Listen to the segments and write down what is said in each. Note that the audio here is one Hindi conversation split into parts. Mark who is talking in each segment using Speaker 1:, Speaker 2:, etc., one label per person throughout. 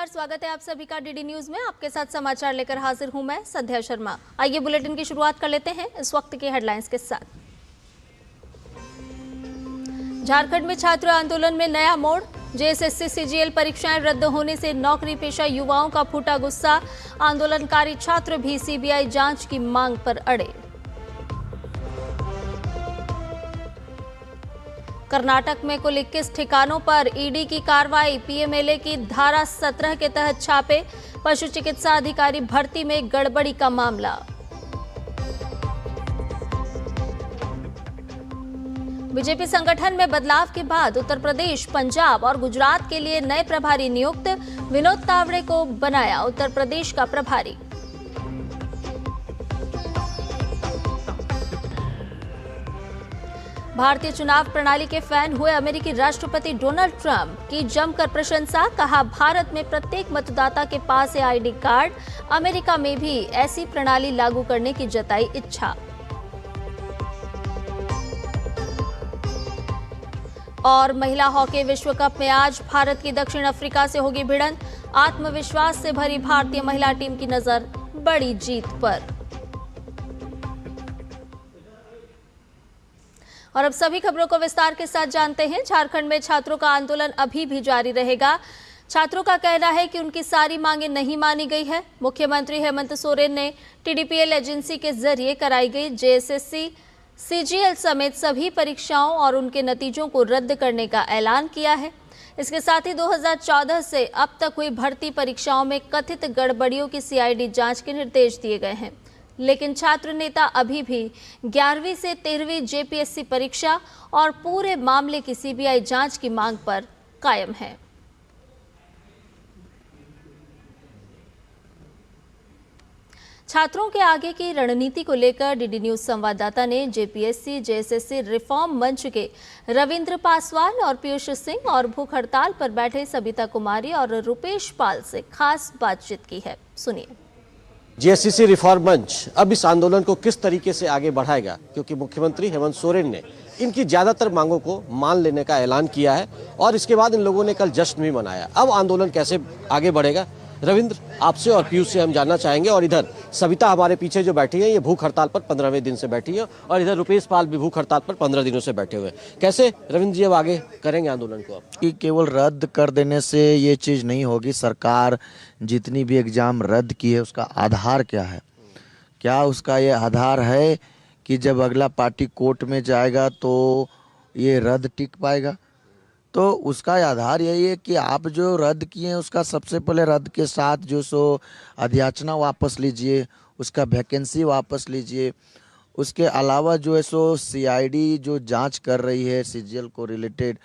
Speaker 1: नमस्कार, स्वागत है आप सभी का डीडी न्यूज में। आपके साथ समाचार लेकर हाजिर हूं मैं संध्या शर्मा। आइए बुलेटिन की शुरुआत कर लेते हैं इस वक्त की हेडलाइंस के साथ। झारखंड में छात्र आंदोलन में नया मोड़। जेएसएससी सीजीएल परीक्षाएं रद्द होने से नौकरी पेशा युवाओं का फूटा गुस्सा। आंदोलनकारी छात्र भी सीबीआई जांच की मांग पर अड़े। कर्नाटक में कुल 21 ठिकानों पर ईडी की कार्रवाई। पीएमएलए की धारा 17 के तहत छापे। पशु चिकित्सा अधिकारी भर्ती में गड़बड़ी का मामला। बीजेपी संगठन में बदलाव के बाद उत्तर प्रदेश, पंजाब और गुजरात के लिए नए प्रभारी नियुक्त। विनोद तावड़े को बनाया उत्तर प्रदेश का प्रभारी। भारतीय चुनाव प्रणाली के फैन हुए अमेरिकी राष्ट्रपति डोनाल्ड ट्रंप की जमकर प्रशंसा। कहा, भारत में प्रत्येक मतदाता के पास है आईडी कार्ड। अमेरिका में भी ऐसी प्रणाली लागू करने की जताई इच्छा। और महिला हॉकी विश्व कप में आज भारत की दक्षिण अफ्रीका से होगी भिड़ंत। आत्मविश्वास से भरी भारतीय महिला टीम की नजर बड़ी जीत पर। और अब सभी खबरों को विस्तार के साथ जानते हैं। झारखंड में छात्रों का आंदोलन अभी भी जारी रहेगा। छात्रों का कहना है कि उनकी सारी मांगें नहीं मानी गई है। मुख्यमंत्री हेमंत सोरेन ने टीडीपीएल एजेंसी के जरिए कराई गई जेएसएससी सीजीएल समेत सभी परीक्षाओं और उनके नतीजों को रद्द करने का ऐलान किया है। इसके साथ ही 2014 से अब तक हुई भर्ती परीक्षाओं में कथित गड़बड़ियों की सीआईडी जांच के निर्देश दिए गए हैं। लेकिन छात्र नेता अभी भी 11वीं से 13वीं जेपीएससी परीक्षा और पूरे मामले की सीबीआई जांच की मांग पर कायम है। छात्रों के आगे की रणनीति को लेकर डीडी न्यूज संवाददाता ने जेपीएससी जेएसएससी रिफॉर्म मंच के रविंद्र पासवान और पीयूष सिंह और भूख हड़ताल पर बैठे सबिता कुमारी और रुपेश पाल से खास बातचीत की है। सुनिए।
Speaker 2: जेएसएससी रिफॉर्म मंच अब इस आंदोलन को किस तरीके से आगे बढ़ाएगा, क्योंकि मुख्यमंत्री हेमंत सोरेन ने इनकी ज्यादातर मांगों को मान लेने का ऐलान किया है और इसके बाद इन लोगों ने कल जश्न भी मनाया। अब आंदोलन कैसे आगे बढ़ेगा, रविंद्र आपसे और पीयूष से हम जानना चाहेंगे। और इधर सविता हमारे पीछे जो बैठी है, ये भूख हड़ताल पर 15वें दिन से बैठी है और इधर रुपेश पाल भी भूख हड़ताल पर 15 दिनों से बैठे हुए। कैसे रविंद्र जी अब आगे करेंगे आंदोलन को?
Speaker 3: कि केवल रद्द कर देने से ये चीज़ नहीं होगी। सरकार जितनी भी एग्जाम रद्द की है उसका आधार क्या है? क्या उसका ये आधार है कि जब अगला पार्टी कोर्ट में जाएगा तो ये रद्द टिक पाएगा? तो उसका आधार यही है कि आप जो रद्द किए हैं उसका सबसे पहले रद्द के साथ जो सो अध्याचना वापस लीजिए, उसका वैकेंसी वापस लीजिए। उसके अलावा जो है सो सीआईडी जो जांच कर रही है सीजीएल को रिलेटेड,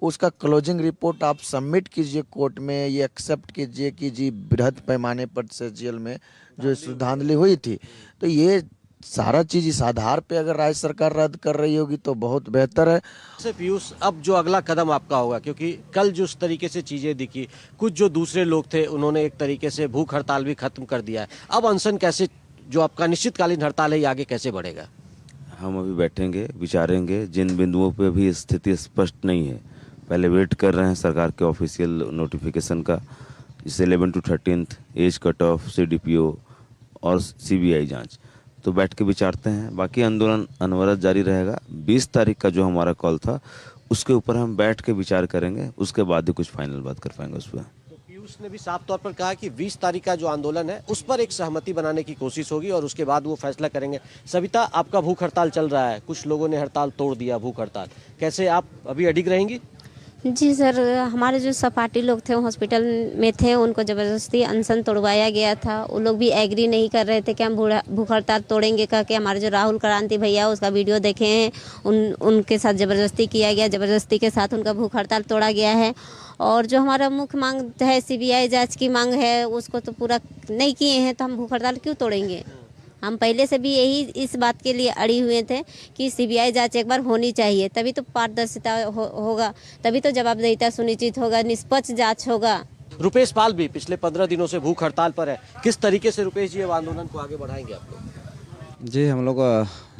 Speaker 3: उसका क्लोजिंग रिपोर्ट आप सबमिट कीजिए कोर्ट में। ये एक्सेप्ट कीजिए कि जी बृहद पैमाने पर सीजीएल में जो धांधली हुई थी। तो ये सारा चीज इस आधार पे अगर राज्य सरकार रद्द कर रही होगी तो बहुत बेहतर है।
Speaker 2: पीयूष, अब जो अगला कदम आपका होगा, क्योंकि कल जिस तरीके से चीजें दिखी, कुछ जो दूसरे लोग थे उन्होंने एक तरीके से भूख हड़ताल भी खत्म कर दिया है। अब अनशन कैसे, जो आपका निश्चितकालीन हड़ताल है, ये आगे कैसे बढ़ेगा?
Speaker 4: हम अभी बैठेंगे, विचारेंगे। जिन बिंदुओं पे भी स्थिति स्पष्ट नहीं है, पहले वेट कर रहे हैं सरकार के ऑफिशियल नोटिफिकेशन का, जैसे 11 to 13 age cut off, CDPO और सीबीआई जांच। तो बैठ के विचारते हैं। बाकी आंदोलन अनवरत जारी रहेगा। 20 तारीख का जो हमारा कॉल था उसके ऊपर हम बैठ के विचार करेंगे, उसके बाद ही कुछ फाइनल बात कर पाएंगे उस पर।
Speaker 2: तो पीयूष ने भी साफ तौर पर कहा कि 20 तारीख का जो आंदोलन है उस पर एक सहमति बनाने की कोशिश होगी और उसके बाद वो फैसला करेंगे। सविता, आपका भूख हड़ताल चल रहा है, कुछ लोगों ने हड़ताल तोड़ दिया, भूख हड़ताल, कैसे आप अभी अडिग रहेंगी?
Speaker 5: जी सर, हमारे जो सपाटी लोग थे हॉस्पिटल में थे, उनको ज़बरदस्ती अनशन तोड़वाया गया था। वो लोग भी एग्री नहीं कर रहे थे कि हम भूख हड़ताल तोड़ेंगे कह के। हमारे जो राहुल क्रांति भैया उसका वीडियो देखे हैं, उनके साथ ज़बरदस्ती किया गया, ज़बरदस्ती के साथ उनका भूख हड़ताल तोड़ा गया है। और जो हमारा मुख्य मांग है सीबीआई जाँच की मांग है, उसको तो पूरा नहीं किए हैं, तो हम भूख हड़ताल क्यों तोड़ेंगे? हम पहले से भी यही इस बात के लिए अड़ी हुए थे कि सीबीआई जांच एक बार होनी चाहिए, तभी तो पारदर्शिता होगा, तभी तो जवाबदेहिता सुनिश्चित होगा, निष्पक्ष जांच होगा।
Speaker 2: रुपेश पाल भी पिछले 15 दिनों से भूख हड़ताल पर है। किस तरीके से रुपेश जी अब आंदोलन को आगे बढ़ाएंगे आपको?
Speaker 6: जी, हम लोग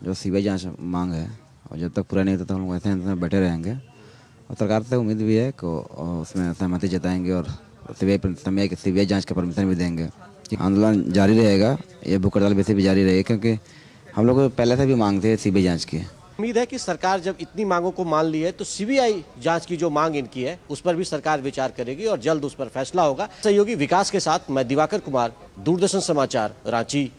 Speaker 6: जो सीबीआई जांच मांग है और जब तक पूरा नहीं होता तो हम लोग ऐसे बैठे रहेंगे और सरकार से उम्मीद भी है कि उसमें सहमति जताएंगे और सीबीआई जांच का परमिशन भी देंगे। आंदोलन जारी रहेगा, ये भूख हड़ताल वैसे भी जारी रहेगी, क्योंकि हम लोग पहले से भी मांगते हैं सीबीआई जांच की।
Speaker 2: उम्मीद है कि सरकार जब इतनी मांगों को मान ली है तो सीबीआई जांच की जो मांग इनकी है उस पर भी सरकार विचार करेगी और जल्द उस पर फैसला होगा। सहयोगी विकास के साथ मैं दिवाकर कुमार, दूरदर्शन समाचार, रांची।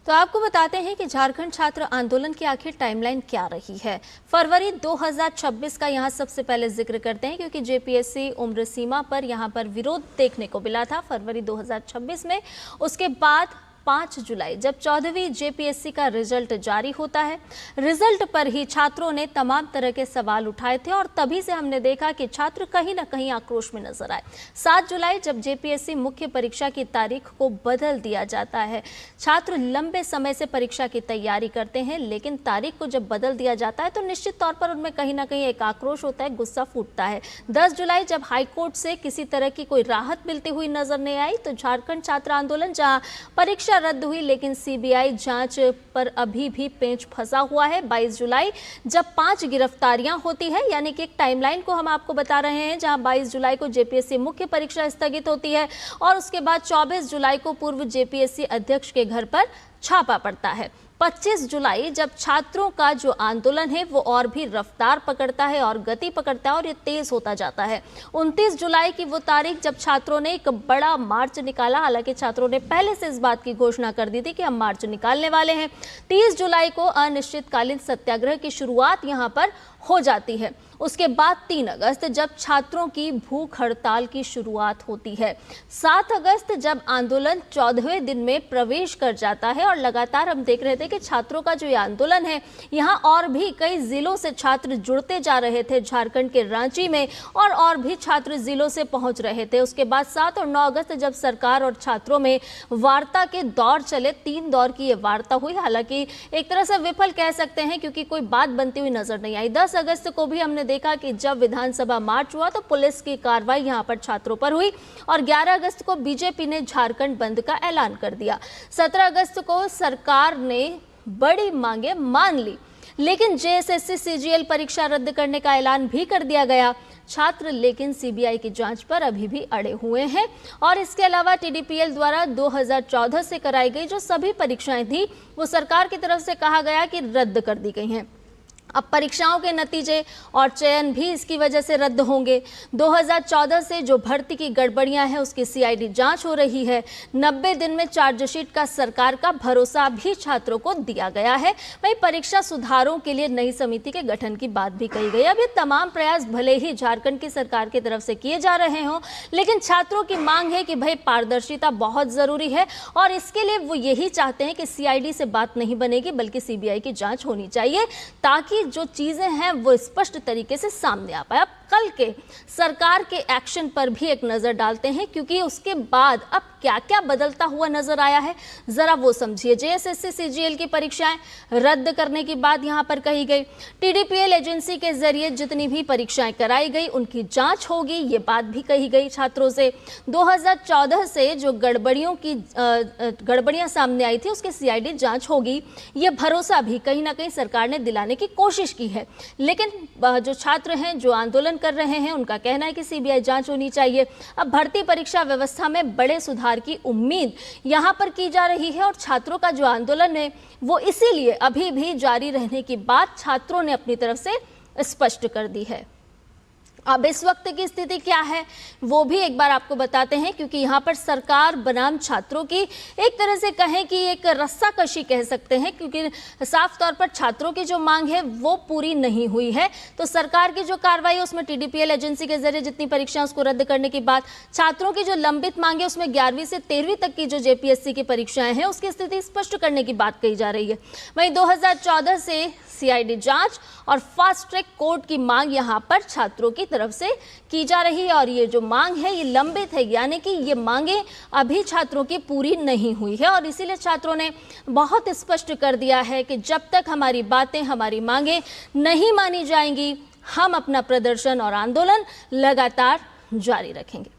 Speaker 1: तो आपको बताते हैं कि झारखंड छात्र आंदोलन की आखिर टाइमलाइन क्या रही है। फरवरी 2026 का यहां सबसे पहले जिक्र करते हैं, क्योंकि जेपीएससी उम्र सीमा पर यहां पर विरोध देखने को मिला था फरवरी 2026 में। उसके बाद 5 जुलाई जब 14वीं जेपीएससी का रिजल्ट जारी होता है, रिजल्ट पर ही छात्रों ने तमाम तरह के सवाल उठाए थे और तभी से हमने देखा कि छात्र कहीं ना कहीं आक्रोश में नजर आए। 7 जुलाई जब जेपीएससी मुख्य परीक्षा की तारीख को बदल दिया जाता है, छात्र लंबे समय से परीक्षा की तैयारी करते हैं, लेकिन तारीख को जब बदल दिया जाता है तो निश्चित तौर पर उनमें कहीं ना कहीं एक आक्रोश होता है, गुस्सा फूटता है। 10 जुलाई जब हाईकोर्ट से किसी तरह की कोई राहत मिलती हुई नजर नहीं आई तो झारखंड छात्र आंदोलन, जहां परीक्षा रद्द हुई लेकिन सीबीआई जांच पर अभी भी पेंच फंसा हुआ है। 22 जुलाई जब 5 गिरफ्तारियां होती है, यानी कि एक टाइमलाइन को हम आपको बता रहे हैं, जहां 22 जुलाई को जेपीएससी मुख्य परीक्षा स्थगित होती है और उसके बाद 24 जुलाई को पूर्व जेपीएससी अध्यक्ष के घर पर छापा पड़ता है। 25 जुलाई जब छात्रों का जो आंदोलन है वो और भी रफ्तार पकड़ता है और गति पकड़ता है और ये तेज होता जाता है। 29 जुलाई की वो तारीख जब छात्रों ने एक बड़ा मार्च निकाला, हालांकि छात्रों ने पहले से इस बात की घोषणा कर दी थी कि हम मार्च निकालने वाले हैं। 30 जुलाई को अनिश्चितकालीन सत्याग्रह की शुरुआत यहाँ पर हो जाती है। उसके बाद 3 अगस्त जब छात्रों की भूख हड़ताल की शुरुआत होती है। 7 अगस्त जब आंदोलन 14वें दिन में प्रवेश कर जाता है और लगातार हम देख रहे थे कि छात्रों का जो ये आंदोलन है, यहाँ और भी कई जिलों से छात्र जुड़ते जा रहे थे। झारखंड के रांची में और भी छात्र जिलों से पहुंच रहे थे। उसके बाद 7 और 9 अगस्त जब सरकार और छात्रों में वार्ता के दौर चले, 3 दौर की ये वार्ता हुई, हालांकि एक तरह से विफल कह सकते हैं क्योंकि कोई बात बनती हुई नजर नहीं आई। 10 अगस्त को भी हमने देखा कि जब विधानसभा मार्च हुआ तो पुलिस की कार्रवाई यहां पर छात्रों पर हुई और 11 अगस्त को बीजेपी ने झारखंड बंद का ऐलान कर दिया। 17 अगस्त को सरकार ने बड़ी मांगे मान ली, लेकिन जेएसएससी सीजीएल परीक्षा रद्द करने का ऐलान भी कर दिया गया। छात्र लेकिन सीबीआई की जांच पर अभी भी अड़े हुए हैं और इसके अलावा टीडीपीएल द्वारा 2014 से कराई गई जो सभी परीक्षाएं थी वो सरकार की तरफ से कहा गया कि रद्द कर दी गई हैं। अब परीक्षाओं के नतीजे और चयन भी इसकी वजह से रद्द होंगे। 2014 से जो भर्ती की गड़बड़ियां हैं उसकी सीआईडी जांच हो रही है। 90 दिन में चार्जशीट का सरकार का भरोसा भी छात्रों को दिया गया है। वहीं परीक्षा सुधारों के लिए नई समिति के गठन की बात भी कही गई। अब ये तमाम प्रयास भले ही झारखंड की सरकार की तरफ से किए जा रहे हों, लेकिन छात्रों की मांग है कि भाई पारदर्शिता बहुत जरूरी है और इसके लिए वो यही चाहते हैं कि सीआईडी से बात नहीं बनेगी बल्कि सीबीआई की जांच होनी चाहिए, ताकि जो चीजें हैं वो स्पष्ट तरीके से सामने आ पाए। अब कल के सरकार के एक्शन पर भी एक नजर डालते हैं, क्योंकि उसके बाद अब क्या क्या बदलता हुआ नजर आया है जरा वो समझिए। जेएसएससी सीजीएल की परीक्षाएं रद्द करने की बात यहां पर कही गई। टीडीपीएल एजेंसी के जरिए जितनी भी परीक्षाएं कराई गई उनकी जांच होगी, ये बात भी कही गई छात्रों से। 2014 से जो गड़बड़ियां सामने आई थी उसकी सीआईडी जांच होगी, ये भरोसा भी कहीं ना कहीं सरकार ने दिलाने की कोशिश की है। लेकिन जो छात्र हैं जो आंदोलन कर रहे हैं उनका कहना है कि सीबीआई जांच होनी चाहिए। अब भर्ती परीक्षा व्यवस्था में बड़े सुधार की उम्मीद यहां पर की जा रही है और छात्रों का जो आंदोलन है वो इसीलिए अभी भी जारी रहने की बात छात्रों ने अपनी तरफ से स्पष्ट कर दी है। अब इस वक्त की स्थिति क्या है वो भी एक बार आपको बताते हैं, क्योंकि यहाँ पर सरकार बनाम छात्रों की एक तरह से कहें कि एक रस्साकशी कह सकते हैं, क्योंकि साफ तौर पर छात्रों की जो मांग है वो पूरी नहीं हुई है। तो सरकार की जो कार्रवाई है उसमें टीडीपीएल एजेंसी के जरिए जितनी परीक्षाएं उसको रद्द करने की बात, छात्रों की जो लंबित मांगे उसमें 11वीं से 13वीं तक की जो जेपीएससी की परीक्षाएं हैं उसकी स्थिति स्पष्ट करने की बात कही जा रही है। वहीं 2014 से सीआईडी जांच और फास्ट ट्रैक कोर्ट की मांग यहां पर छात्रों की तरफ से की जा रही है और ये जो मांग है ये लंबित है, यानी कि ये मांगे अभी छात्रों की पूरी नहीं हुई है और इसीलिए छात्रों ने बहुत स्पष्ट कर दिया है कि जब तक हमारी बातें, हमारी मांगे नहीं मानी जाएंगी, हम अपना प्रदर्शन और आंदोलन लगातार जारी रखेंगे।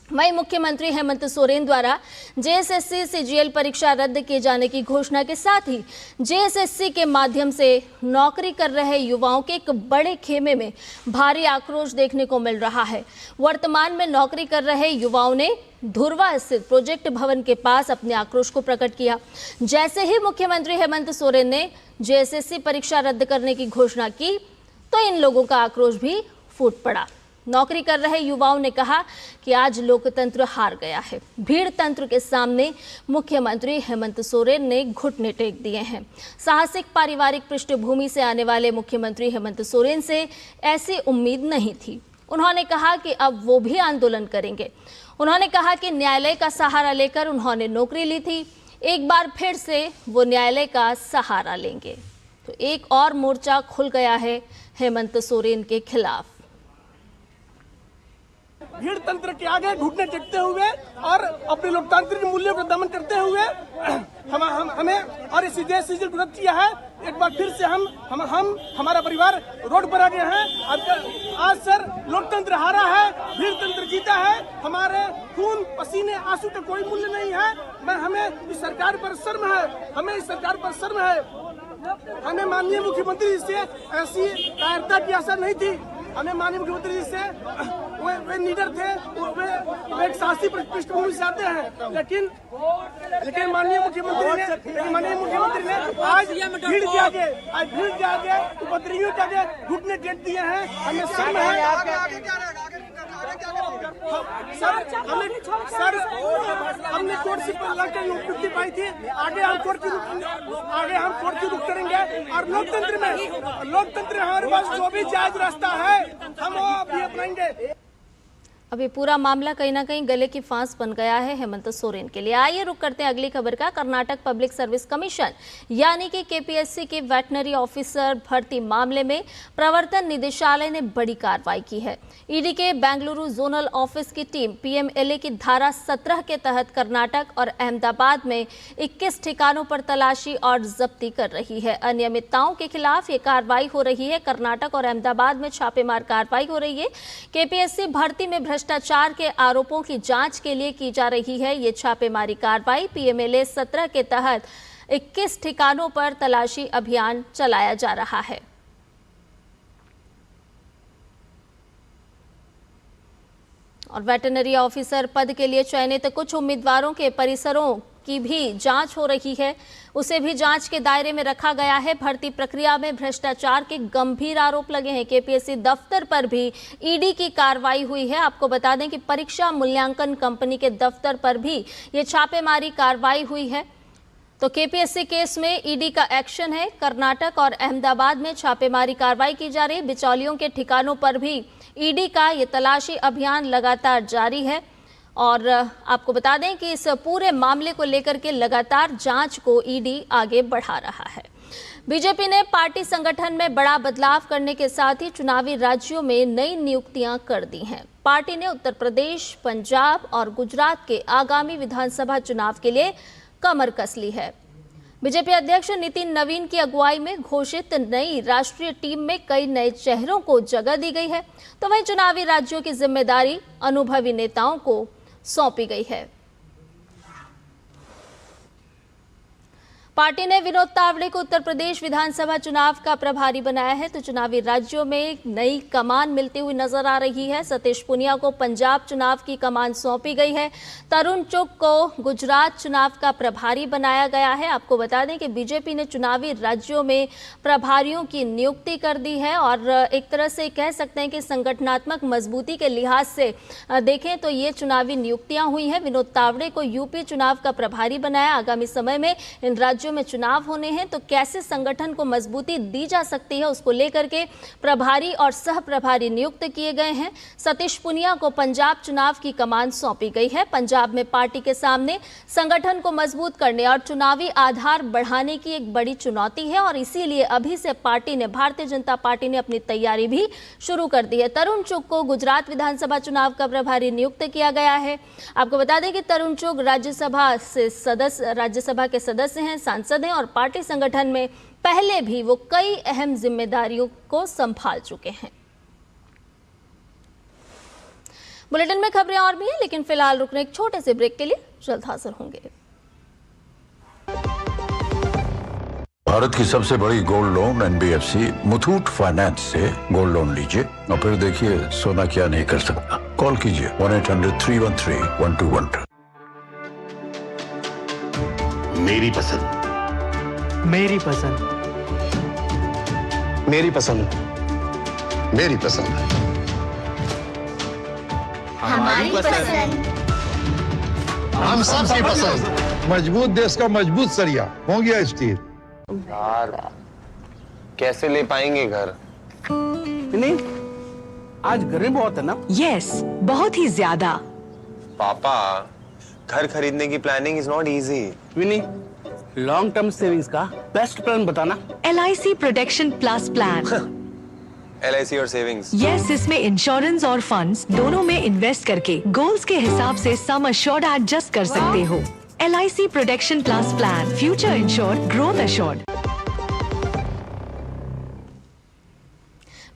Speaker 1: वहीं मुख्यमंत्री हेमंत सोरेन द्वारा जेएसएससी सीजीएल परीक्षा रद्द किए जाने की घोषणा के साथ ही जेएसएससी के माध्यम से नौकरी कर रहे युवाओं के एक बड़े खेमे में भारी आक्रोश देखने को मिल रहा है। वर्तमान में नौकरी कर रहे युवाओं ने धुर्वा स्थित प्रोजेक्ट भवन के पास अपने आक्रोश को प्रकट किया। जैसे ही मुख्यमंत्री हेमंत सोरेन ने जेएसएससी परीक्षा रद्द करने की घोषणा की तो इन लोगों का आक्रोश भी फूट पड़ा। नौकरी कर रहे युवाओं ने कहा कि आज लोकतंत्र हार गया है। भीड़ तंत्र के सामने मुख्यमंत्री हेमंत सोरेन ने घुटने टेक दिए हैं। साहसिक पारिवारिक पृष्ठभूमि से आने वाले मुख्यमंत्री हेमंत सोरेन से ऐसी उम्मीद नहीं थी। उन्होंने कहा कि अब वो भी आंदोलन करेंगे। उन्होंने कहा कि न्यायालय का सहारा लेकर उन्होंने नौकरी ली थी, एक बार फिर से वो न्यायालय का सहारा लेंगे। तो एक और मोर्चा खुल गया है हेमंत सोरेन के खिलाफ।
Speaker 7: भीड़ तंत्र के आगे घुटने टेकते हुए और अपने लोकतांत्रिक मूल्यों का दमन करते हुए हमें और इस सीजीएल को रद्द किया है। एक बार फिर से हम हमारा परिवार रोड पर आ गए हैं। आज सर लोकतंत्र हारा है, भीड़ तंत्र जीता है। हमारे खून पसीने आंसू का कोई मूल्य नहीं है। हमें इस सरकार पर शर्म है। हमें माननीय मुख्यमंत्री जी से ऐसी कायरता की आशा नहीं थी। हमें माननीय मुख्यमंत्री जी से वे लीडर थे, वे एक साहसी पृष्ठभूमि से आते हैं, लेकिन माननीय मुख्यमंत्री ने आज भीड़ के आगे उपद्रवियों के आगे घुटने टेक दिए हैं। हमें शर्म है। सर हमने कोर्ट से लड़कर मुक्ति पाई थी। आगे हम कोर्ट की रुख करेंगे और लोकतंत्र हमारे पास जो भी जायज रास्ता है हम वो भी अपनाएंगे।
Speaker 1: अब ये पूरा मामला कहीं ना कहीं गले की फांस बन गया है हेमंत सोरेन के लिए। आइए रुक करते हैं अगली खबर का। कर्नाटक पब्लिक सर्विस कमीशन यानी कि केपीएससी के वेटनरी ऑफिसर भर्ती मामले में प्रवर्तन निदेशालय ने बड़ी कार्रवाई की है। ईडी के बेंगलुरु जोनल ऑफिस की टीम पीएमएलए की धारा 17 के तहत कर्नाटक और अहमदाबाद में 21 ठिकानों पर तलाशी और जब्ती कर रही है। अनियमितताओं के खिलाफ ये कार्रवाई हो रही है। कर्नाटक और अहमदाबाद में छापेमार कार्रवाई हो रही है। केपीएससी भर्ती में भ्रष्टाचार के आरोपों की जांच के लिए की जा रही है ये छापेमारी कार्रवाई। पीएमएलए 17 के तहत 21 ठिकानों पर तलाशी अभियान चलाया जा रहा है। और वेटरनरी ऑफिसर पद के लिए चयनित कुछ उम्मीदवारों के परिसरों की भी जांच हो रही है, उसे भी जांच के दायरे में रखा गया है। भर्ती प्रक्रिया में भ्रष्टाचार के गंभीर आरोप लगे हैं। केपीएससी दफ्तर पर भी ईडी की कार्रवाई हुई है। आपको बता दें कि परीक्षा मूल्यांकन कंपनी के दफ्तर पर भी ये छापेमारी कार्रवाई हुई है। तो केपीएससी केस में ईडी का एक्शन है। कर्नाटक और अहमदाबाद में छापेमारी कार्रवाई की जा रही है। बिचौलियों के ठिकानों पर भी ईडी का ये तलाशी अभियान लगातार जारी है। और आपको बता दें कि इस पूरे मामले को लेकर के लगातार जांच को ईडी आगे बढ़ा रहा है। बीजेपी ने पार्टी संगठन में बड़ा बदलाव करने के साथ ही चुनावी राज्यों में नई नियुक्तियां कर दी हैं। पार्टी ने उत्तर प्रदेश, पंजाब और गुजरात के आगामी विधानसभा चुनाव के लिए कमर कस ली है। बीजेपी अध्यक्ष नितिन नवीन की अगुवाई में घोषित नई राष्ट्रीय टीम में कई नए चेहरों को जगह दी गई है। तो वहीं चुनावी राज्यों की जिम्मेदारी अनुभवी नेताओं को सौंपी गई है। पार्टी ने विनोद तावड़े को उत्तर प्रदेश विधानसभा चुनाव का प्रभारी बनाया है। तो चुनावी राज्यों में नई कमान मिलती हुई नजर आ रही है। सतीश पुनिया को पंजाब चुनाव की कमान सौंपी गई है। तरुण चुग को गुजरात चुनाव का प्रभारी बनाया गया है। आपको बता दें कि बीजेपी ने चुनावी राज्यों में प्रभारियों की नियुक्ति कर दी है और एक तरह से कह सकते हैं कि संगठनात्मक मजबूती के लिहाज से देखें तो ये चुनावी नियुक्तियां हुई हैं। विनोद तावड़े को यूपी चुनाव का प्रभारी बनाया। आगामी समय में इन राज्यों में चुनाव होने हैं तो कैसे संगठन को मजबूती दी जा सकती है उसको लेकर के प्रभारी और सह प्रभारी नियुक्त किए गए हैं। सतीश पुनिया को पंजाब चुनाव की कमान सौंपी गई है। पंजाब में पार्टी के सामने संगठन को मजबूत करने और चुनावी आधार बढ़ाने की एक बड़ी चुनौती है और इसीलिए अभी से भारतीय जनता पार्टी ने अपनी तैयारी भी शुरू कर दी है। तरुण चुग को गुजरात विधानसभा चुनाव का प्रभारी नियुक्त किया गया है। आपको बता दें कि तरुण चुग राज्यसभा के सदस्य हैं, सांसद हैं और पार्टी संगठन में पहले भी वो कई अहम जिम्मेदारियों को संभाल चुके हैं। बुलेटिन में खबरें और भी हैं, लेकिन फिलहाल रुकने एक छोटे से ब्रेक के लिए जल्द हाजिर होंगे।
Speaker 8: भारत की सबसे बड़ी gold loan NBFC Muthoot finance से गोल्ड लोन लीजिए और फिर देखिए सोना क्या नहीं कर सकता। कॉल कीजिए 1-800-313-1212।
Speaker 9: मेरी पसंद,
Speaker 10: मेरी पसंद,
Speaker 9: मेरी पसंद, मेरी पसंद,
Speaker 11: हमारी पसंद,
Speaker 9: हम सबकी पसंद।
Speaker 8: मजबूत देश का मजबूत सरिया हो गया स्टील।
Speaker 12: यार कैसे ले पाएंगे घर?
Speaker 7: नहीं, आज गर्मी बहुत है ना।
Speaker 11: यस, बहुत ही ज्यादा।
Speaker 12: पापा, घर खरीदने की प्लानिंग इज नॉट इजी।
Speaker 7: विनी, लॉन्ग टर्म सेविंग्स का बेस्ट प्लान बताना।
Speaker 11: LIC protection plus plan.
Speaker 12: LIC और सेविंग्स।
Speaker 11: यस, इसमें इंश्योरेंस और फंड्स दोनों में इन्वेस्ट करके गोल्स के हिसाब से सम अश्योर्ड एडजस्ट कर सकते हो। LIC protection plus plan, future insured, growth assured.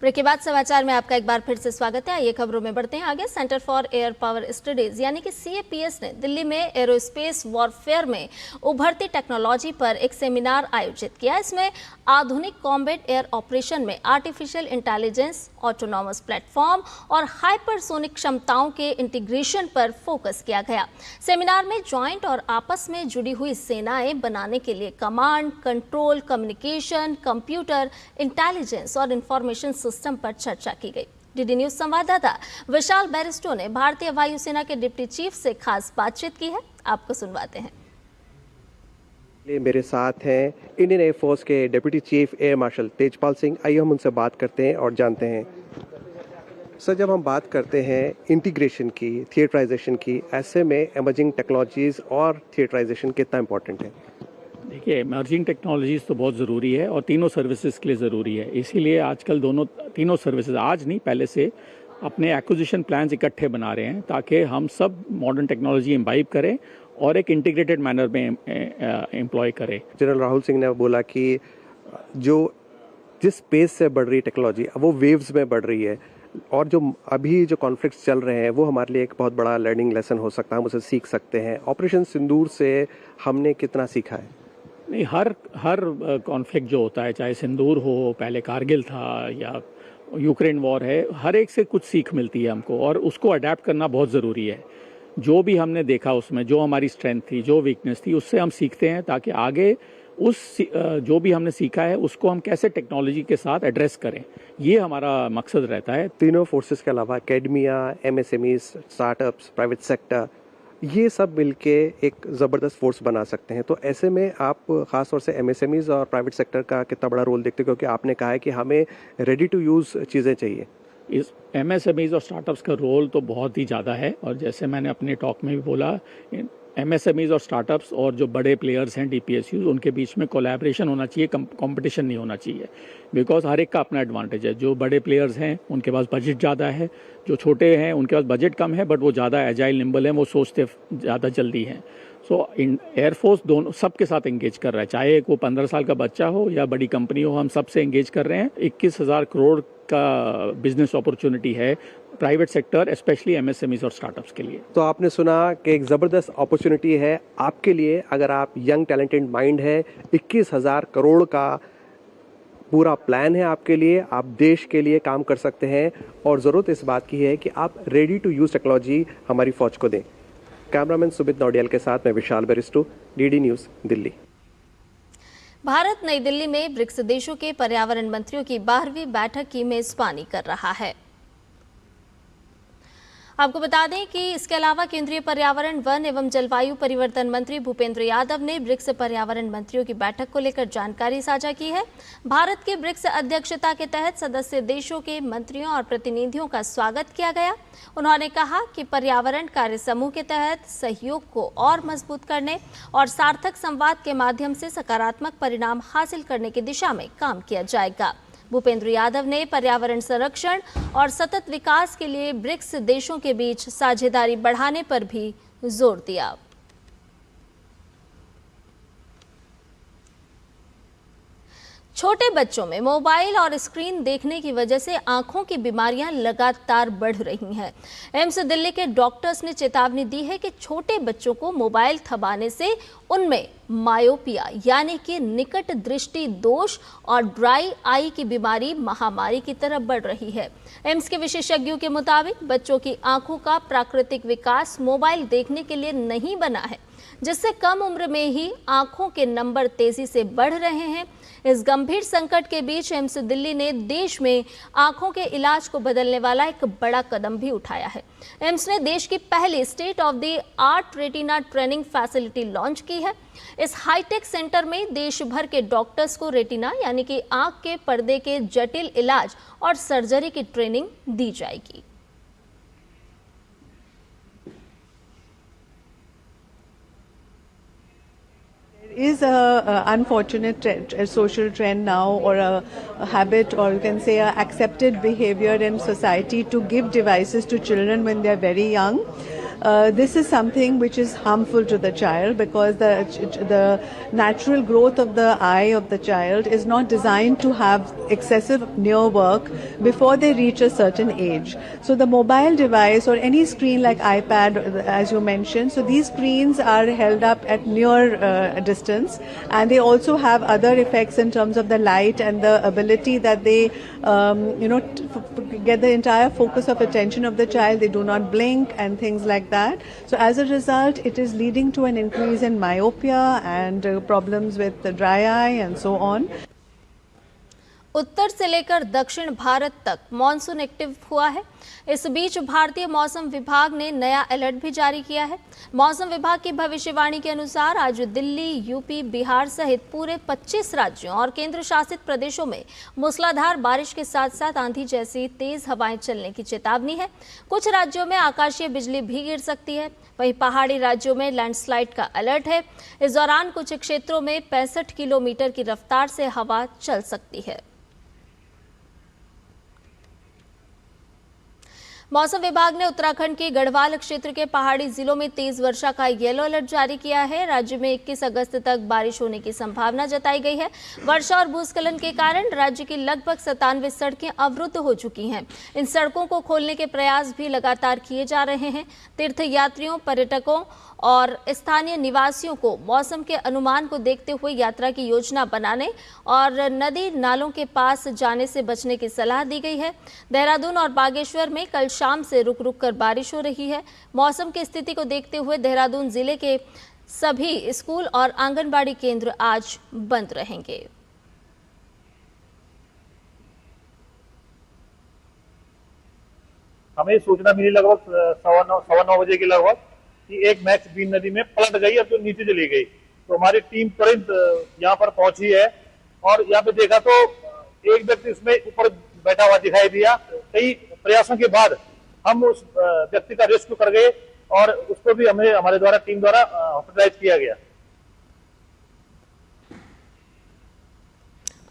Speaker 1: Break के बाद समाचार में आपका एक बार फिर से स्वागत है। आइए खबरों में बढ़ते हैं आगे। Centre for air power studies यानी कि CAPS ने दिल्ली में एरोस्पेस वॉरफेयर में उभरती टेक्नोलॉजी पर एक सेमिनार आयोजित किया। इसमें आधुनिक कॉम्बैट एयर ऑपरेशन में आर्टिफिशियल इंटेलिजेंस, ऑटोनॉमस प्लेटफॉर्म और हाइपरसोनिक क्षमताओं के इंटीग्रेशन पर फोकस किया गया। सेमिनार में जॉइंट और आपस में जुड़ी हुई सेनाएं बनाने के लिए command, control, communication, computer intelligence और इंफॉर्मेशन सिस्टम पर चर्चा की गई। डीडी न्यूज संवाददाता विशाल बैरिस्टो ने भारतीय वायुसेना के डिप्टी चीफ से खास बातचीत की है, आपको सुनवाते हैं।
Speaker 13: मेरे साथ हैं इंडियन एयरफोर्स के deputy chief air marshal Tejpal Singh. आइए हम उनसे बात करते हैं और जानते हैं। सर, जब हम बात करते हैं इंटीग्रेशन की, थिएटराइजेशन की, ऐसे में इमर्जिंग टेक्नोलॉजीज और थिएटराइजेशन कितना इंपॉर्टेंट है?
Speaker 10: देखिए, इमर्जिंग टेक्नोलॉजीज़ तो बहुत ज़रूरी है और तीनों सर्विसेज के लिए ज़रूरी है। इसीलिए आजकल तीनों सर्विसेज आज नहीं पहले से अपने एक्विजिशन प्लान्स इकट्ठे बना रहे हैं ताकि हम सब मॉडर्न टेक्नोलॉजी इम्बाइब करें और एक इंटीग्रेटेड मैनर में एम्प्लॉय करें।
Speaker 13: जनरल राहुल सिंह ने बोला कि जिस पेस से बढ़ रही टेक्नोलॉजी वो वेव्स में बढ़ रही है और जो अभी जो कॉन्फ्लिक्ट्स चल रहे हैं वो हमारे लिए एक बहुत बड़ा लर्निंग लेसन हो सकता है, हम उसे सीख सकते हैं। ऑपरेशन सिंदूर से हमने कितना सीखा है?
Speaker 10: नहीं, हर कॉन्फ्लिक्ट जो होता है, चाहे सिंदूर हो, पहले कारगिल था या यूक्रेन वॉर है, हर एक से कुछ सीख मिलती है हमको और उसको अडेप्ट करना बहुत ज़रूरी है। जो भी हमने देखा उसमें जो हमारी स्ट्रेंथ थी, जो वीकनेस थी, उससे हम सीखते हैं ताकि आगे जो भी हमने सीखा है उसको हम कैसे टेक्नोलॉजी के साथ एड्रेस करें, ये हमारा मकसद रहता है।
Speaker 13: तीनों फोर्सेस के अलावा academia, MSMEs, startups, private sector, ये सब मिलके एक ज़बरदस्त फोर्स बना सकते हैं। तो ऐसे में आप ख़ासतौर से MSMEs और प्राइवेट सेक्टर का कितना बड़ा रोल देखते हो? क्योंकि आपने कहा है कि हमें रेडी टू यूज़ चीज़ें चाहिए।
Speaker 10: इस MSMEs और स्टार्टअप्स का रोल तो बहुत ही ज़्यादा है और जैसे मैंने अपने टॉक में भी बोला, MSMEs और स्टार्टअप्स और जो बड़े प्लेयर्स हैं DPSUs, उनके बीच में कोलैबोरेशन होना चाहिए, कंपटीशन नहीं होना चाहिए। बिकॉज हर एक का अपना एडवांटेज है। जो बड़े प्लेयर्स हैं उनके पास बजट ज़्यादा है, जो छोटे हैं उनके पास बजट कम है बट वो ज़्यादा एजाइल निम्बल हैं, वो सोचते ज़्यादा जल्दी हैं। सो एयरफोर्स दोनों सबके साथ एंगेज कर रहा है, चाहे वो 15 साल का बच्चा हो या बड़ी कंपनी हो, हम सबसे एंगेज कर रहे हैं। 21,000 करोड़ का बिजनेस अपॉर्चुनिटी है प्राइवेट सेक्टर, स्पेशली MSMEs और स्टार्टअप्स के लिए।
Speaker 13: तो आपने सुना कि एक ज़बरदस्त अपॉर्चुनिटी है आपके लिए अगर आप यंग टैलेंटेड माइंड है। 21,000 करोड़ का पूरा प्लान है आपके लिए, आप देश के लिए काम कर सकते हैं और ज़रूरत इस बात की है कि आप रेडी टू यूज़ टेक्नोलॉजी हमारी फ़ौज को दें। कैमरामैन सुमित नौडियाल के साथ मैं विशाल बैरिस्टो, DD न्यूज़, दिल्ली।
Speaker 1: भारत नई दिल्ली में ब्रिक्स देशों के पर्यावरण मंत्रियों की 12वीं बैठक की मेजबानी कर रहा है। आपको बता दें कि इसके अलावा केंद्रीय पर्यावरण, वन एवं जलवायु परिवर्तन मंत्री भूपेंद्र यादव ने ब्रिक्स पर्यावरण मंत्रियों की बैठक को लेकर जानकारी साझा की है। भारत के ब्रिक्स अध्यक्षता के तहत सदस्य देशों के मंत्रियों और प्रतिनिधियों का स्वागत किया गया। उन्होंने कहा कि पर्यावरण कार्य समूह के तहत सहयोग को और मजबूत करने और सार्थक संवाद के माध्यम से सकारात्मक परिणाम हासिल करने की दिशा में काम किया जाएगा। भूपेंद्र यादव ने पर्यावरण संरक्षण और सतत विकास के लिए ब्रिक्स देशों के बीच साझेदारी बढ़ाने पर भी जोर दिया। छोटे बच्चों में मोबाइल और स्क्रीन देखने की वजह से आंखों की बीमारियां लगातार बढ़ रही हैं। एम्स दिल्ली के डॉक्टर्स ने चेतावनी दी है कि छोटे बच्चों को मोबाइल थमाने से उनमें मायोपिया यानी कि निकट दृष्टि दोष और ड्राई आई की बीमारी महामारी की तरफ बढ़ रही है। एम्स के विशेषज्ञों के मुताबिक बच्चों की आंखों का प्राकृतिक विकास मोबाइल देखने के लिए नहीं बना है, जिससे कम उम्र में ही आंखों के नंबर तेजी से बढ़ रहे हैं। इस गंभीर संकट के बीच एम्स दिल्ली ने देश में आंखों के इलाज को बदलने वाला एक बड़ा कदम भी उठाया है। एम्स ने देश की पहली state of the art retina training facility launch की है। इस हाईटेक सेंटर में देश भर के डॉक्टर्स को रेटिना यानी कि आंख के पर्दे के जटिल इलाज और सर्जरी की ट्रेनिंग दी जाएगी।
Speaker 14: Is a unfortunate social trend now, or a habit, or you can say a accepted behavior in society to give devices to children when they are very young. This is something which is harmful to the child, because the natural growth of the eye of the child is not designed to have excessive near work before they reach a certain age. So the mobile device or any screen like iPad, as you mentioned, so these screens are held up at near distance, and they also have other effects in terms of the light and the ability that they get the entire focus of attention of the child. They do not blink and things like that. So as a result, it is leading to an increase in myopia and problems with the dry eye and so on.
Speaker 1: उत्तर से लेकर दक्षिण भारत तक मॉनसून एक्टिव हुआ है। इस बीच भारतीय मौसम विभाग ने नया अलर्ट भी जारी किया है। मौसम विभाग की भविष्यवाणी के अनुसार आज दिल्ली, यूपी, बिहार सहित पूरे 25 राज्यों और केंद्र शासित प्रदेशों में मूसलाधार बारिश के साथ साथ आंधी जैसी तेज हवाएं चलने की चेतावनी है। कुछ राज्यों में आकाशीय बिजली भी गिर सकती है। वहीं पहाड़ी राज्यों में लैंडस्लाइड का अलर्ट है। इस दौरान कुछ क्षेत्रों में 65 किलोमीटर की रफ्तार से हवा चल सकती है। मौसम विभाग ने उत्तराखंड के गढ़वाल क्षेत्र के पहाड़ी जिलों में तेज वर्षा का येलो अलर्ट जारी किया है। राज्य में 21 अगस्त तक बारिश होने की संभावना जताई गई है। वर्षा और भूस्खलन के कारण राज्य की लगभग 97 सड़कें अवरुद्ध हो चुकी हैं। इन सड़कों को खोलने के प्रयास भी लगातार किए जा रहे हैं। तीर्थ यात्रियों, पर्यटकों और स्थानीय निवासियों को मौसम के अनुमान को देखते हुए यात्रा की योजना बनाने और नदी नालों के पास जाने से बचने की सलाह दी गई है। देहरादून और बागेश्वर में कल शाम से रुक रुक कर बारिश हो रही है। मौसम की स्थिति को देखते हुए देहरादून जिले के सभी स्कूल और आंगनबाड़ी केंद्र आज बंद रहेंगे।
Speaker 15: हमें सूचना मिली लगभग 9:15 बजे के लगभग कि एक मैक्स बीन नदी में पलट गई और तो नीचे चली गई। तो हमारी टीम तुरंत यहाँ पर पहुंची है और यहाँ पे देखा तो एक व्यक्ति उसमें ऊपर बैठा हुआ दिखाई दिया। कई प्रयासों के बाद हम उस व्यक्ति का रेस्क्यू कर गए और उसको भी हमें हमारे द्वारा टीम द्वारा हॉस्पिटलाइज किया गया।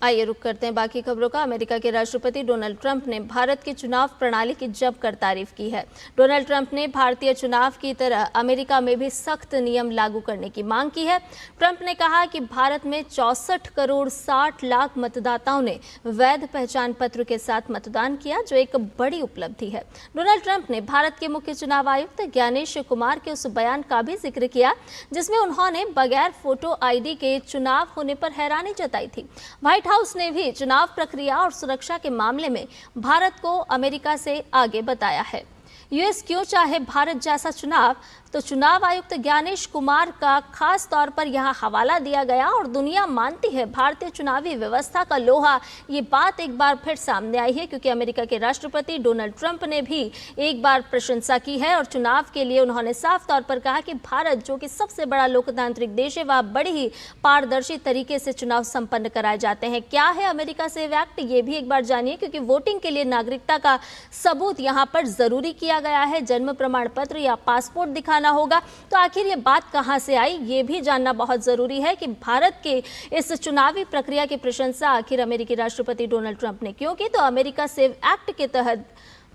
Speaker 1: आइए रुक करते हैं बाकी खबरों का। अमेरिका के राष्ट्रपति डोनाल्ड ट्रंप ने भारत की चुनाव प्रणाली की जमकर तारीफ की है। डोनाल्ड ट्रंप ने भारतीय चुनाव की तरह अमेरिका में भी सख्त नियम लागू करने की मांग की है। ट्रंप ने कहा कि भारत में 64 करोड़ 60 लाख मतदाताओं ने वैध पहचान पत्र के साथ मतदान किया, जो एक बड़ी उपलब्धि है। डोनाल्ड ट्रंप ने भारत के मुख्य चुनाव आयुक्त ज्ञानेश कुमार के उस बयान का भी जिक्र किया जिसमें उन्होंने बगैर फोटो आईडी के चुनाव होने पर हैरानी जताई थी। व्हाइट हाउस ने भी चुनाव प्रक्रिया और सुरक्षा के मामले में भारत को अमेरिका से आगे बताया है। यूएस क्यों चाहे भारत जैसा चुनाव, तो चुनाव आयुक्त ज्ञानेश कुमार का खास तौर पर यहां हवाला दिया गया और दुनिया मानती है भारतीय चुनावी व्यवस्था का लोहा। ये बात एक बार फिर सामने आई है क्योंकि अमेरिका के राष्ट्रपति डोनाल्ड ट्रंप ने भी एक बार प्रशंसा की है और चुनाव के लिए उन्होंने साफ तौर पर कहा कि भारत जो कि सबसे बड़ा लोकतांत्रिक देश है, वह बड़ी ही पारदर्शी तरीके से चुनाव संपन्न कराए जाते हैं। क्या है अमेरिका सेव एक्ट, ये भी एक बार जानिए, क्योंकि वोटिंग के लिए नागरिकता का सबूत यहाँ पर जरूरी किया गया है। जन्म प्रमाण पत्र या पासपोर्ट दिखाना होगा। तो आखिर ये बात कहां से आई, ये भी जानना बहुत जरूरी है कि भारत के इस चुनावी प्रक्रिया की प्रशंसा आखिर अमेरिकी राष्ट्रपति डोनाल्ड ट्रंप ने क्यों की। तो अमेरिका सेव एक्ट के तहत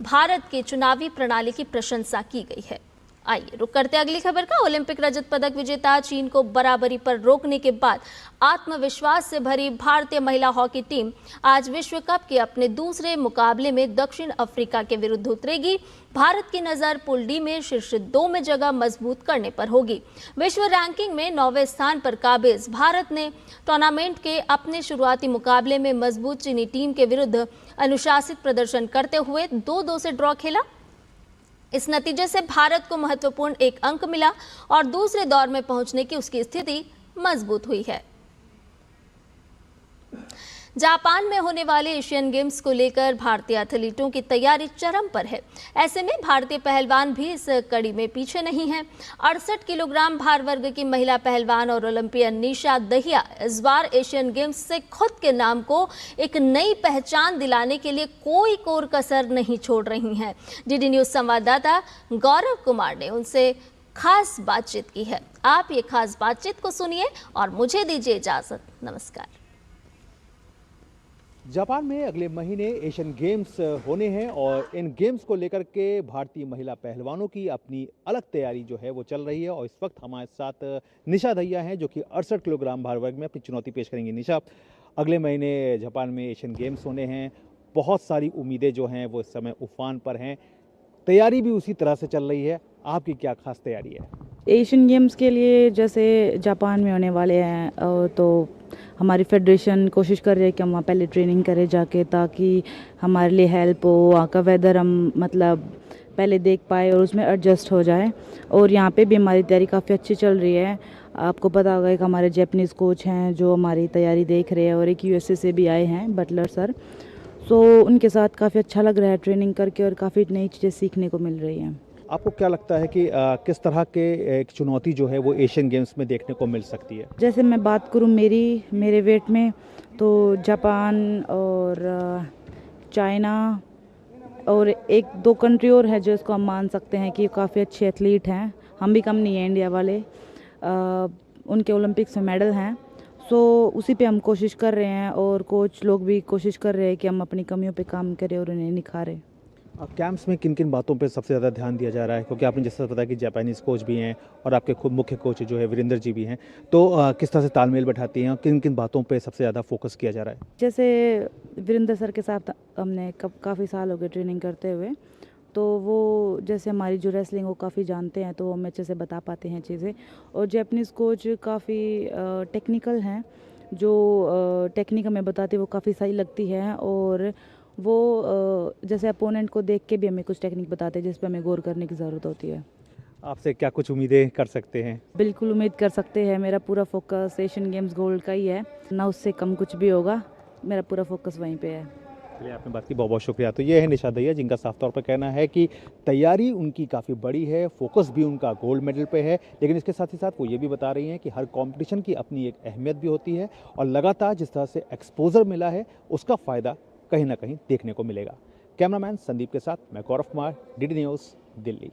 Speaker 1: भारत की चुनावी प्रणाली की प्रशंसा की गई है। आइए रुक करते अगली खबर का। ओलंपिक रजत पदक विजेता चीन को बराबरी पर रोकने के बाद आत्मविश्वास से भरी भारतीय महिला हॉकी टीम आज विश्व कप के अपने दूसरे मुकाबले में दक्षिण अफ्रीका के विरुद्ध उतरेगी। भारत की नजर पूल डी में शीर्ष 2 में जगह मजबूत करने पर होगी। विश्व रैंकिंग में 9वें स्थान पर काबिज भारत ने टूर्नामेंट के अपने शुरुआती मुकाबले में मजबूत चीनी टीम के विरुद्ध अनुशासित प्रदर्शन करते हुए 2-2 से ड्रॉ खेला। इस नतीजे से भारत को महत्वपूर्ण 1 अंक मिला और दूसरे दौर में पहुंचने की उसकी स्थिति मजबूत हुई है। जापान में होने वाले एशियन गेम्स को लेकर भारतीय एथलीटों की तैयारी चरम पर है। ऐसे में भारतीय पहलवान भी इस कड़ी में पीछे नहीं हैं। 68 किलोग्राम भार वर्ग की महिला पहलवान और ओलंपियन निशा दहिया इस बार एशियन गेम्स से खुद के नाम को एक नई पहचान दिलाने के लिए कोई कोर कसर नहीं छोड़ रही हैं। डीडी न्यूज संवाददाता गौरव कुमार ने उनसे खास बातचीत की है। आप ये खास बातचीत को सुनिए और मुझे दीजिए इजाजत। नमस्कार।
Speaker 16: जापान में अगले महीने एशियन गेम्स होने हैं और इन गेम्स को लेकर के भारतीय महिला पहलवानों की अपनी अलग तैयारी जो है वो चल रही है। और इस वक्त हमारे साथ निशा दहिया हैं जो कि 68 किलोग्राम भार वर्ग में अपनी चुनौती पेश करेंगी। निशा, अगले महीने जापान में एशियन गेम्स होने हैं, बहुत सारी उम्मीदें जो हैं वो इस समय उफान पर हैं, तैयारी भी उसी तरह से चल रही है। आपकी क्या खास तैयारी है?
Speaker 17: एशियन गेम्स के लिए जैसे जापान में होने वाले हैं तो हमारी फेडरेशन कोशिश कर रही है कि हम वहाँ पहले ट्रेनिंग करें जाके, ताकि हमारे लिए हेल्प हो, वहाँ का वेदर हम मतलब पहले देख पाए और उसमें एडजस्ट हो जाए। और यहाँ पे भी हमारी तैयारी काफ़ी अच्छी चल रही है। आपको पता होगा कि हमारे जापानीज़ कोच हैं जो हमारी तैयारी देख रहे हैं और एक यूएसए से भी आए हैं, बटलर सर। सो उनके साथ काफ़ी अच्छा लग रहा है ट्रेनिंग करके और काफ़ी नई चीज़ें सीखने को मिल रही हैं।
Speaker 16: आपको क्या लगता है कि किस तरह के एक चुनौती जो है वो एशियन गेम्स में देखने को मिल सकती है?
Speaker 17: जैसे मैं बात करूं मेरे वेट में, तो जापान और चाइना और 1-2 कंट्री और है जो इसको हम मान सकते हैं कि काफ़ी अच्छे एथलीट हैं। हम भी कम नहीं हैं इंडिया वाले, उनके ओलंपिक्स में मेडल हैं। सो उसी पे हम कोशिश कर रहे हैं और कोच लोग भी कोशिश कर रहे हैं कि हम अपनी कमियों पे काम करें और उन्हें निखारें।
Speaker 16: कैंप्स में किन किन बातों पे सबसे ज़्यादा ध्यान दिया जा रहा है? क्योंकि आपने जैसा बताया कि जापानीज़ कोच भी हैं और आपके खुद मुख्य कोच जो है वीरेंद्र जी भी हैं, तो किस तरह से तालमेल बैठाती हैं और किन किन बातों पे सबसे ज़्यादा फोकस किया जा रहा है?
Speaker 17: जैसे वीरेंद्र सर के साथ हमने काफ़ी साल हो गए ट्रेनिंग करते हुए, तो वो जैसे हमारी जो रेसलिंग वो काफ़ी जानते हैं, तो वो हमें अच्छे से बता पाते हैं चीज़ें। और जापानीज़ कोच काफ़ी टेक्निकल हैं, जो टेक्निक हमें बताते वो काफ़ी सही लगती है। और वो जैसे अपोनेंट को देख के भी हमें कुछ टेक्निक बताते हैं जिस पर हमें गौर करने की ज़रूरत होती है।
Speaker 16: आपसे क्या कुछ उम्मीदें कर सकते हैं?
Speaker 17: बिल्कुल उम्मीद कर सकते हैं। मेरा पूरा फोकस एशियन गेम्स गोल्ड का ही है, ना उससे कम कुछ भी होगा। मेरा पूरा फोकस वहीं पे है।
Speaker 16: चलिए, आपने बात की, बहुत बहुत शुक्रिया। तो ये है निशा दहिया जिनका साफ तौर पर कहना है कि तैयारी उनकी काफ़ी बड़ी है, फोकस भी उनका गोल्ड मेडल पे है, लेकिन इसके साथ ही साथ वो ये भी बता रही हैं कि हर कंपटीशन की अपनी एक अहमियत भी होती है और लगातार जिस तरह से एक्सपोजर मिला है उसका फ़ायदा कहीं ना कहीं देखने को मिलेगा। कैमरामैन संदीप के साथ मैं गौरव कुमार, डीडी न्यूज़, दिल्ली।